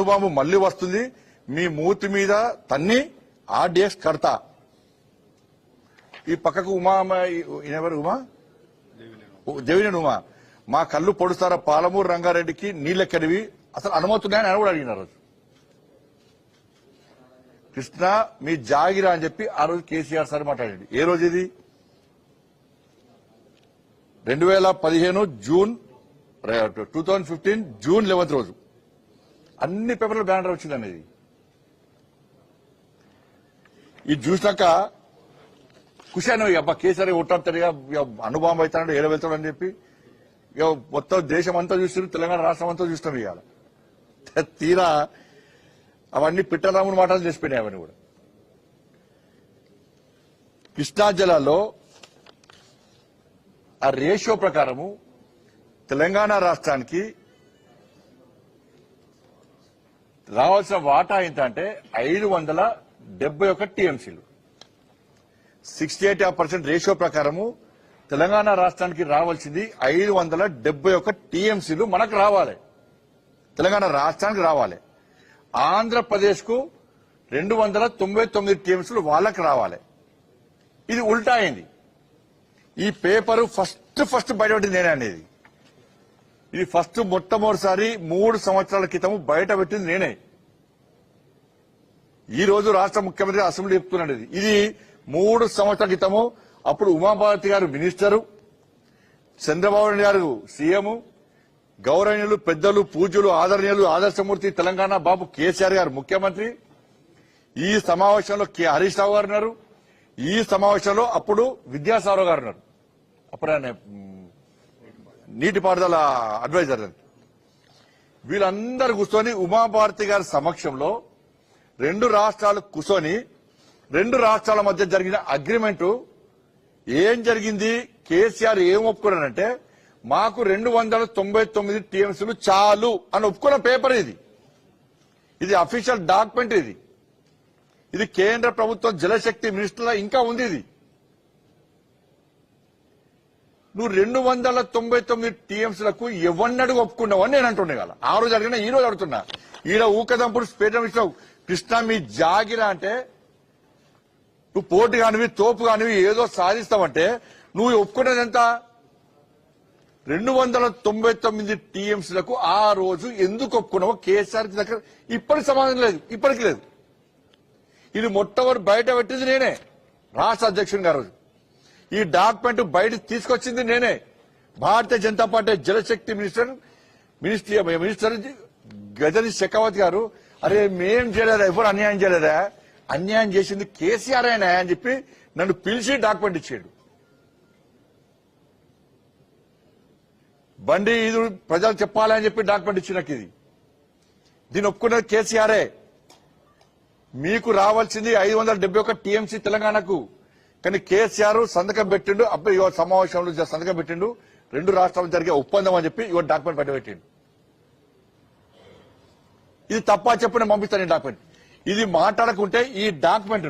అణుబాంబు మళ్లీ వస్తుంది, మీ మూతి మీద తన్ని ఆర్డీఎక్స్ కడతా. ఈ పక్కకు ఉమా ఎవరు ఉమా దేవినేని ఉమా, మా కళ్ళు పొడుస్తారా పాలమూరు రంగారెడ్డికి నీళ్ళెక్కడివి అసలు అనుమతున్నాయని ఆయన కూడా అడిగినారు. కృష్ణ మీ జాగిరా అని చెప్పి ఆ రోజు కేసీఆర్ సార్ మాట్లాడండి. ఏ రోజు ఇది? 2015 జూన్ 2015 జూన్ 11 రోజు అన్ని పేపర్లు బ్యానర్ వచ్చింది అనేది. ఇది చూసాక ఖుషాను అబ్బా కేసీఆర్ ఒట్టాడుతాడుగా అణుబాంబు అవుతాడు ఏడ వెళ్తాడు అని చెప్పి ఇక మొత్తం దేశం అంతా చూస్తారు, తెలంగాణ రాష్ట్రం అంతా చూస్తాం. ఇవాళ తీరా అవన్నీ పిట్టరాముని మాటలు చేసిపోయినాయి. అవన్నీ కూడా కృష్ణా జిల్లాలో ఆ రేషియో ప్రకారము తెలంగాణ రాష్ట్రానికి రావాల్సిన వాటా ఎంత అంటే 571 టీఎంసీలు. 68% రేషియో ప్రకారము తెలంగాణ రాష్ట్రానికి రావాల్సింది 571 టీఎంసీలు మనకు రావాలి, తెలంగాణ రాష్ట్రానికి రావాలి. ఆంధ్రప్రదేశ్ కు 299 టీఎంసీలు వాళ్ళకి రావాలి. ఇది ఉల్టా అయింది. ఈ పేపరు ఫస్ట్ బయటపెట్టింది నేనే అనేది. ఇది మొట్టమొదటిసారి 3 సంవత్సరాల క్రితం బయట పెట్టింది నేనే. ఈ రోజు రాష్ట్ర ముఖ్యమంత్రి అసెంబ్లీ చెప్తున్నాడు. ఇది 3 సంవత్సరాల క్రితము అప్పుడు ఉమాభారతి గారు మినిస్టరు, చంద్రబాబు నాయుడు గారు సీఎం, గౌరవనీయులు పెద్దలు పూజ్యులు ఆదరణీయులు ఆదర్శమూర్తి తెలంగాణ బాబు కేసీఆర్ గారు ముఖ్యమంత్రి. ఈ సమావేశంలో హరీష్ రావు గారు ఉన్నారు. ఈ సమావేశంలో అప్పుడు విద్యాసాగర్ గారు ఉన్నారు. అప్పుడు ఆయన నీటిపారుదల అడ్వైజర్. వీళ్ళందరూ కూర్చొని ఉమాభారతి గారి సమక్షంలో 2 రాష్ట్రాలు కూర్చొని 2 రాష్ట్రాల మధ్య జరిగిన అగ్రిమెంటు ఏం జరిగింది, కేసీఆర్ ఏం ఒప్పుకున్నారంటే మాకు 299 టీఎంసీలు చాలు అని ఒప్పుకున్న పేపర్ ఇది. ఇది అఫీషియల్ డాక్యుమెంట్. ఇది కేంద్ర ప్రభుత్వం జలశక్తి మినిస్టర్లో ఇంకా ఉంది. ఇది నువ్వు 299 టీఎంసీలకు ఎవరినడుగు ఒప్పుకున్నావు అని నేను అంటుండే కదా. ఆ రోజు అడిగినా ఈ రోజు అడుగుతున్నా. ఈడ ఊకదంపుడు స్పేటం ఇచ్చినావు. కృష్ణ మీ జాగిరా అంటే నువ్వు పోటు కానివి తోపు కానివి ఏదో సాధిస్తావంటే నువ్వు ఒప్పుకునేది ఎంత? 299 టీఎంసీలకు ఆ రోజు ఎందుకు ఒప్పుకున్నావో కేసీఆర్ దగ్గర ఇప్పటికి సమాధానం లేదు, ఇప్పటికి లేదు. ఇది మొట్టమొదటి బయట పెట్టింది నేనే, రాష్ట్ర అధ్యక్షుని గారు. ఈ డాక్యుమెంట్ బయట తీసుకొచ్చింది నేనే. భారతీయ జనతా పార్టీ జలశక్తి మినిస్టర్ గజని షెకావత్ గారు, అరే మేం చేయలేదా, ఎవరు అన్యాయం చేయలేదా, అన్యాయం చేసింది కేసీఆర్ అయినా అని చెప్పి నన్ను పిలిచి డాక్యుమెంట్ ఇచ్చాడు. బండి ఇది ప్రజలు చెప్పాలని చెప్పి డాక్యుమెంట్ ఇచ్చినాక ఇది దీన్ని ఒప్పుకున్నది కేసీఆరే. మీకు రావాల్సింది 571 టీఎంసీ తెలంగాణకు. కానీ కేసీఆర్ సంతకం పెట్టిండు. అప్పుడు సమావేశంలో సంతకం పెట్టిండు. 2 రాష్ట్రాలు జరిగే ఒప్పందం అని చెప్పి డాక్యుమెంట్ పెట్టబెట్టిండు. ఇది తప్ప చెప్పి నేను పంపిస్తాను ఈ డాక్యుమెంట్. ఇది మాట్లాడకుంటే ఈ డాక్యుమెంట్